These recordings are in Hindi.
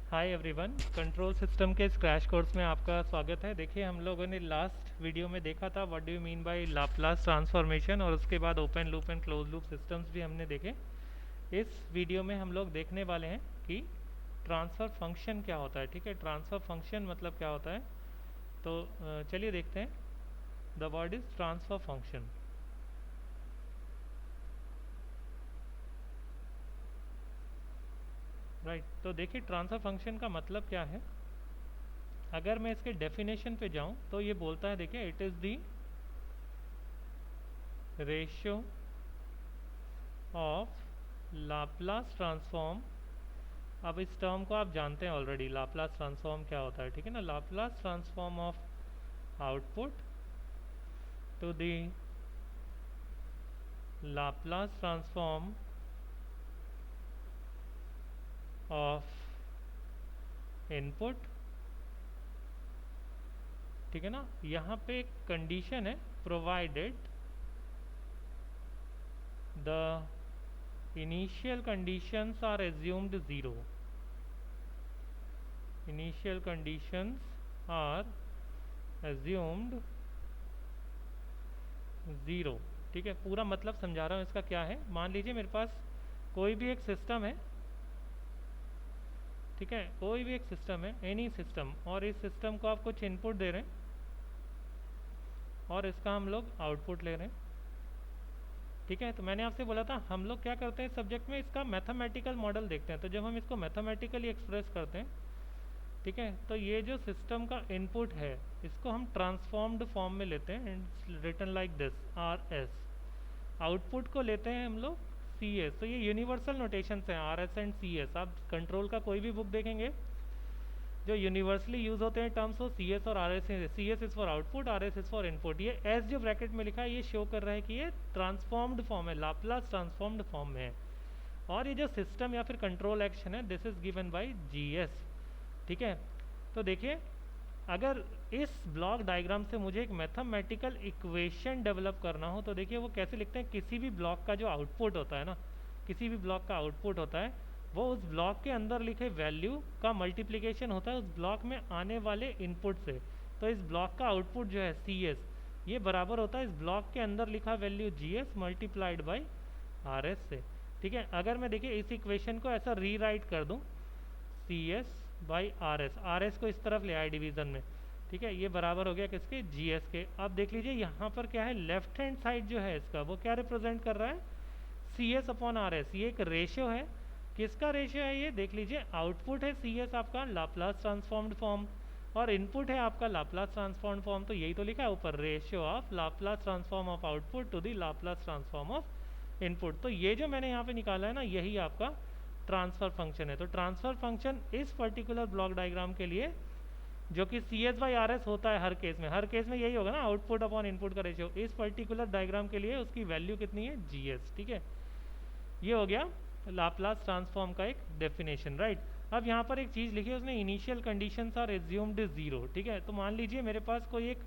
हाय एवरीवन, कंट्रोल सिस्टम के इस क्रैश कोर्स में आपका स्वागत है। देखिए, हम लोगों ने लास्ट वीडियो में देखा था what do you mean by Laplace transformation, और उसके बाद open loop and close loop systems भी हमने देखे। इस वीडियो में हम लोग देखने वाले हैं कि ट्रांसफ़र फंक्शन क्या होता है। ठीक है, ट्रांसफ़र फंक्शन मतलब क्या होता है। तो चलिए देखते हैं। The word is transfer function. Right, तो देखिए ट्रांसफ़र फंक्शन का मतलब क्या है। अगर मैं इसके डेफिनेशन पे जाऊं तो ये बोलता है, देखिए, it is the ratio of Laplace transform. अब इस टर्म को आप जानते हैं ऑलरेडी, लाप्लास ट्रांसफॉर्म क्या होता है। ठीक है ना, Laplace transform of output to the Laplace transform of input. ठीक है ना, यहाँ पे एक कंडीशन है, provided the initial conditions are assumed zero. Initial conditions are assumed zero. ठीक है, पूरा मतलब समझा रहा हूँ इसका क्या है। मान लीजिए मेरे पास कोई भी एक सिस्टम है। ठीक है, कोई भी एक सिस्टम है, एनी सिस्टम, और इस सिस्टम को आप कुछ इनपुट दे रहे हैं और इसका हम लोग आउटपुट ले रहे हैं। ठीक है, तो मैंने आपसे बोला था हम लोग क्या करते हैं सब्जेक्ट में, इसका मैथमेटिकल मॉडल देखते हैं। तो जब हम इसको मैथमेटिकली एक्सप्रेस करते हैं, ठीक है, तो ये जो सिस्टम का इनपुट है इसको हम ट्रांसफॉर्म्ड फॉर्म में लेते हैं, written like this, R S. Output को लेते हैं हम लोग सी एस। तो ये यूनिवर्सल नोटेशंस हैं, R S and C S. आप कंट्रोल का कोई भी बुक देखेंगे जो यूनिवर्सली यूज होते हैं टर्म्स, हो सी एस और R S. C S is for output, R S is for input. ये एस जो ब्रैकेट में लिखा है ये शो कर रहा है कि ये ट्रांसफॉर्म्ड फॉर्म है, लाप्लास ट्रांसफॉर्म्ड फॉर्म में है। और ये जो सिस्टम या फिर कंट्रोल एक्शन है, this is given by G S. ठीक है, तो देखिए, अगर इस ब्लॉक डायग्राम से मुझे एक मैथमेटिकल इक्वेशन डेवलप करना हो तो देखिए वो कैसे लिखते हैं। किसी भी ब्लॉक का जो आउटपुट होता है ना, किसी भी ब्लॉक का आउटपुट होता है, वो उस ब्लॉक के अंदर लिखे वैल्यू का मल्टीप्लिकेशन होता है उस ब्लॉक में आने वाले इनपुट से। तो इस ब्लॉक का आउटपुट जो है सी एस, ये बराबर होता है इस ब्लॉक के अंदर लिखा value G S multiplied by R S से। ठीक है, अगर मैं देखिए इस इक्वेशन को ऐसा रीराइट कर दूं, C S by R S, R S को इस तरफ ले आए डिवीज़न में। ठीक है, ये बराबर हो गया किसके, जी एस के। अब देख लीजिए यहाँ पर क्या है, लेफ्ट हैंड साइड जो है इसका वो क्या रिप्रेजेंट कर रहा है, C S upon R S. ये एक रेशियो है, किसका रेशियो है ये देख लीजिए। आउटपुट है सी एस आपका लाप्लास ट्रांसफॉर्म्ड फॉर्म, और इनपुट है आपका लाप्लास ट्रांसफॉर्म्ड फॉर्म। तो यही तो लिखा है ऊपर, ratio of Laplace transform of output to the Laplace transform of input. तो ये जो मैंने यहाँ पे निकाला है ना, यही आपका ट्रांसफर फंक्शन है। तो ट्रांसफर फंक्शन इस पर्टिकुलर ब्लॉक डायग्राम के लिए, जो कि C S by R S होता है हर केस में, हर केस में यही होगा ना, आउटपुट अपॉन इनपुट का रेशियो। इस पर्टिकुलर डायग्राम के लिए उसकी वैल्यू कितनी है, जी एस। ठीक है, ये हो गया लाप्लास ट्रांसफॉर्म का एक डेफिनेशन। राइट, अब यहाँ पर एक चीज़ लिखी है उसने, initial conditions are assumed zero. ठीक है, तो मान लीजिए मेरे पास कोई एक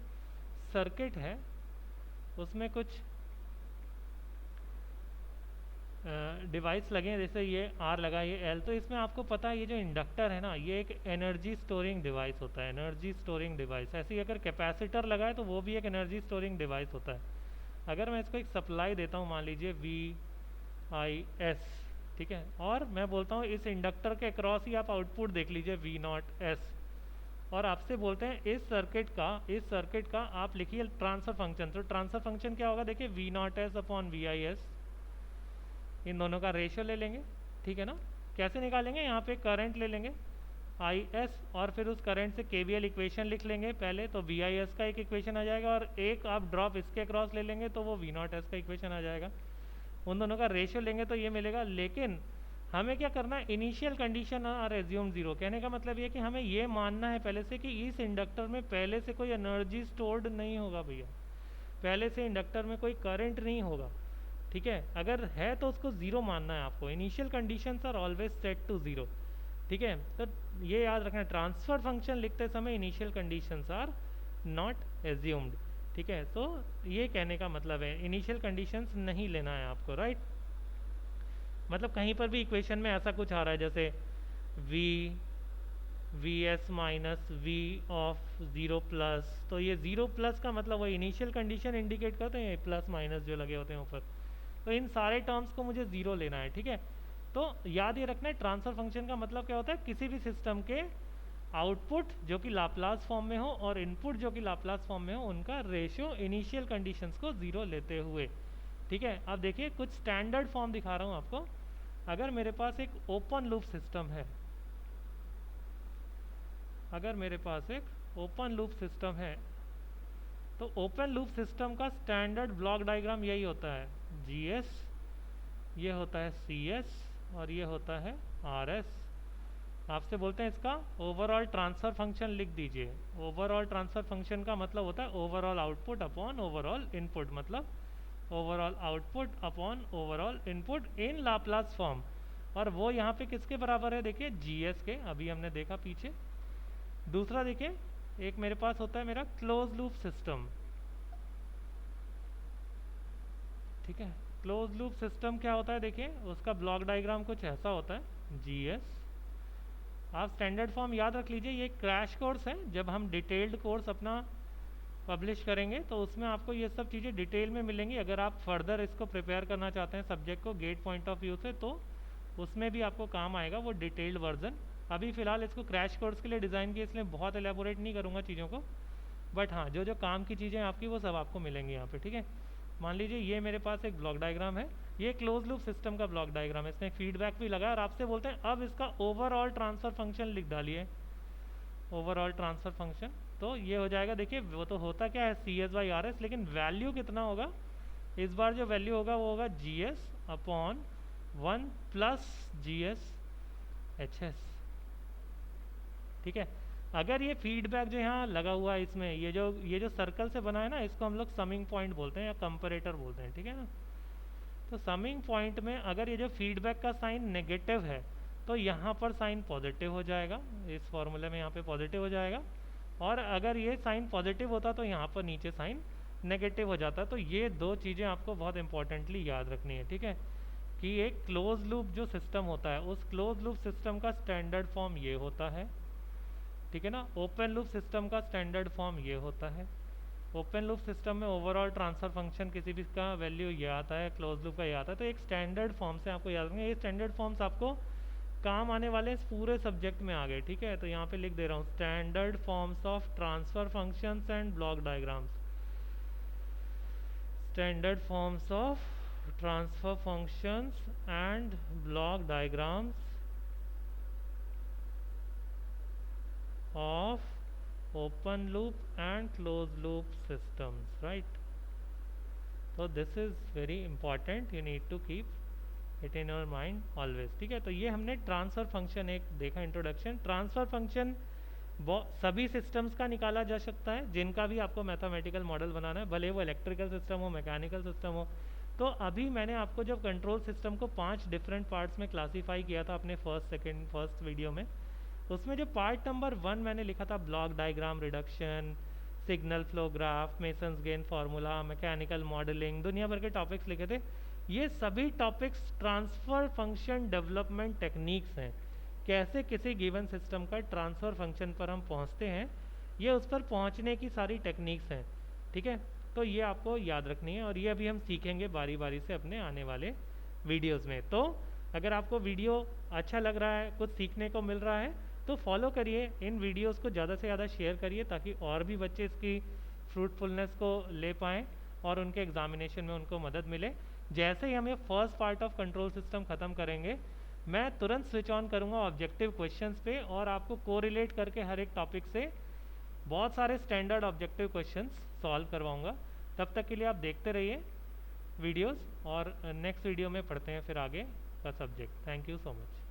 सर्किट है, उसमें कुछ डिवाइस लगे हैं, जैसे ये आर लगा, ये एल। तो इसमें आपको पता है ये जो इंडक्टर है ना, ये एक एनर्जी स्टोरिंग डिवाइस होता है, एनर्जी स्टोरिंग डिवाइस। ऐसे ही अगर कैपेसिटर लगा है तो वो भी एक एनर्जी स्टोरिंग डिवाइस होता है। अगर मैं इसको एक सप्लाई देता हूँ, मान लीजिए वी आई एस, ठीक है, और मैं बोलता हूँ इस इंडक्टर के अक्रॉस ही आप आउटपुट देख लीजिए वी नॉट एस, और आपसे बोलते हैं इस सर्किट का आप लिखिए ट्रांसफर फंक्शन। तो ट्रांसफर फंक्शन क्या होगा, देखिए V naught S upon V I S, इन दोनों का रेशियो ले लेंगे। ठीक है ना, कैसे निकालेंगे, यहाँ पे करंट ले लेंगे आई एस, और फिर उस करंट से के वी एल इक्वेशन लिख लेंगे पहले, तो वी आई एस का एक इक्वेशन आ जाएगा, और एक आप ड्रॉप इसके क्रॉस ले लेंगे तो वो वी नॉट एस का इक्वेशन आ जाएगा। उन दोनों का रेशियो लेंगे तो ये मिलेगा। लेकिन हमें क्या करना है, initial condition are assume zero. कहने का मतलब ये कि हमें ये मानना है पहले से कि इस इंडक्टर में पहले से कोई एनर्जी स्टोर्ड नहीं होगा भैया, पहले से इंडक्टर में कोई करंट नहीं होगा। ठीक है, अगर है तो उसको ज़ीरो मानना है आपको। Initial conditions are always set to zero. ठीक है, तो ये याद रखना, ट्रांसफर फंक्शन लिखते समय initial conditions are not assumed. ठीक है, तो ये कहने का मतलब है इनिशियल कंडीशंस नहीं लेना है आपको। राइट, मतलब कहीं पर भी इक्वेशन में ऐसा कुछ आ रहा है जैसे v V S minus V of zero plus. तो ये ज़ीरो प्लस का मतलब वो इनिशियल कंडीशन इंडिकेट करते हैं, प्लस माइनस जो लगे होते हैं ऊपर। तो इन सारे टर्म्स को मुझे ज़ीरो लेना है, ठीक है। तो याद ये रखना है ट्रांसफर फंक्शन का मतलब क्या होता है, किसी भी सिस्टम के आउटपुट जो कि लाप्लास फॉर्म में हो और इनपुट जो कि लाप्लास फॉर्म में हो, उनका रेशियो इनिशियल कंडीशंस को ज़ीरो लेते हुए, ठीक है। अब देखिए कुछ स्टैंडर्ड फॉर्म दिखा रहा हूँ आपको। अगर मेरे पास एक ओपन लूप सिस्टम है, अगर मेरे पास एक ओपन लूप सिस्टम है, तो ओपन लूप सिस्टम का स्टैंडर्ड ब्लॉक डायग्राम यही होता है, GS, ये होता है CS, और ये होता है RS। आपसे बोलते हैं इसका ओवरऑल ट्रांसफर फंक्शन लिख दीजिए। ओवरऑल ट्रांसफर फंक्शन का मतलब होता है overall output upon overall input, मतलब overall output upon overall input in Laplace form. और वो यहाँ पे किसके बराबर है, देखिए GS के, अभी हमने देखा पीछे। दूसरा देखिए, एक मेरे पास होता है मेरा क्लोज लूप सिस्टम, ठीक है। क्लोज लूप सिस्टम क्या होता है, देखिए उसका ब्लॉक डायग्राम कुछ ऐसा होता है, GS। आप स्टैंडर्ड फॉर्म याद रख लीजिए, ये क्रैश कोर्स है, जब हम डिटेल्ड कोर्स अपना पब्लिश करेंगे तो उसमें आपको ये सब चीज़ें डिटेल में मिलेंगी। अगर आप फर्दर इसको प्रिपेयर करना चाहते हैं सब्जेक्ट को गेट पॉइंट ऑफ व्यू से, तो उसमें भी आपको काम आएगा वो डिटेल्ड वर्जन। अभी फ़िलहाल इसको क्रैश कोर्स के लिए डिज़ाइन किया, इसलिए बहुत एलेबोरेट नहीं करूँगा चीज़ों को, बट हाँ जो जो काम की चीज़ें आपकी वो सब आपको मिलेंगी यहाँ पे, ठीक है। मान लीजिए ये मेरे पास एक ब्लॉक डायग्राम है, ये क्लोज लूप सिस्टम का ब्लॉक डायग्राम है, इसमें फीडबैक भी लगा है, और आपसे बोलते हैं अब इसका ओवरऑल ट्रांसफर फंक्शन लिख डालिए, ओवरऑल ट्रांसफर फंक्शन। तो ये हो जाएगा, देखिए वो तो होता क्या है CS/RS, लेकिन वैल्यू कितना होगा इस बार, जो वैल्यू होगा वो होगा GS अपॉन 1 प्लस GS/HS, ठीक है। अगर ये फीडबैक जो यहाँ लगा हुआ है इसमें, ये जो सर्कल से बना है ना, इसको हम लोग समिंग पॉइंट बोलते हैं या कंपैरेटर बोलते हैं, ठीक है ना। तो समिंग पॉइंट में अगर ये जो फीडबैक का साइन नेगेटिव है, तो यहाँ पर साइन पॉजिटिव हो जाएगा, इस फॉर्मूले में यहाँ पे पॉजिटिव हो जाएगा। और अगर ये साइन पॉजिटिव होता तो यहाँ पर नीचे साइन नेगेटिव हो जाता। तो ये दो चीज़ें आपको बहुत इंपॉर्टेंटली याद रखनी है, ठीक है, कि एक क्लोज लूप जो सिस्टम होता है, उस क्लोज लूप सिस्टम का स्टैंडर्ड फॉर्म ये होता है, ठीक है ना। ओपन लूप सिस्टम का स्टैंडर्ड फॉर्म ये होता है। ओपन लूप सिस्टम में ओवरऑल ट्रांसफर फंक्शन किसी भी का वैल्यू ये आता है, क्लोज लूप का ये आता है। तो एक स्टैंडर्ड फॉर्म से आपको याद रखना, ये स्टैंडर्ड फॉर्म्स आपको काम आने वाले इस पूरे सब्जेक्ट में आ गए, ठीक है। तो यहाँ पे लिख दे रहा हूँ standard forms of transfer functions and block diagrams, standard forms of transfer functions and block diagrams of open loop and closed loop systems, right? So this is very important, you need to keep it in your mind always, ठीक है। तो ये हमने ट्रांसफर फंक्शन एक देखा इंट्रोडक्शन। ट्रांसफर फंक्शन सभी सिस्टम्स का निकाला जा सकता है जिनका भी आपको मैथमेटिकल मॉडल बनाना है, भले वो इलेक्ट्रिकल सिस्टम हो, मैकेनिकल सिस्टम हो। तो अभी मैंने आपको जब कंट्रोल सिस्टम को 5 डिफरेंट पार्ट्स में क्लासीफाई किया था अपने फर्स्ट वीडियो में, उसमें जो पार्ट नंबर 1 मैंने लिखा था block diagram reduction, signal flow graph, masons gain formula, mechanical modelling, दुनिया भर के टॉपिक्स लिखे थे। ये सभी topics transfer function development techniques हैं, कैसे किसी गिवन सिस्टम का ट्रांसफर फंक्शन पर हम पहुंचते हैं, ये उस पर पहुंचने की सारी टेक्निक्स हैं, ठीक है। तो ये आपको याद रखनी है, और ये अभी हम सीखेंगे बारी बारी से अपने आने वाले वीडियोज़ में। तो अगर आपको वीडियो अच्छा लग रहा है, कुछ सीखने को मिल रहा है, तो फॉलो करिए, इन वीडियोस को ज़्यादा से ज़्यादा शेयर करिए, ताकि और भी बच्चे इसकी फ्रूटफुलनेस को ले पाएँ और उनके एग्जामिनेशन में उनको मदद मिले। जैसे ही हम ये first part of control system ख़त्म करेंगे, मैं तुरंत स्विच ऑन करूँगा ऑब्जेक्टिव क्वेश्चंस पे, और आपको कोरिलेट करके हर एक टॉपिक से बहुत सारे स्टैंडर्ड ऑब्जेक्टिव क्वेश्चंस सॉल्व करवाऊँगा। तब तक के लिए आप देखते रहिए वीडियोज़, और नेक्स्ट वीडियो में पढ़ते हैं फिर आगे का subject. Thank you so much.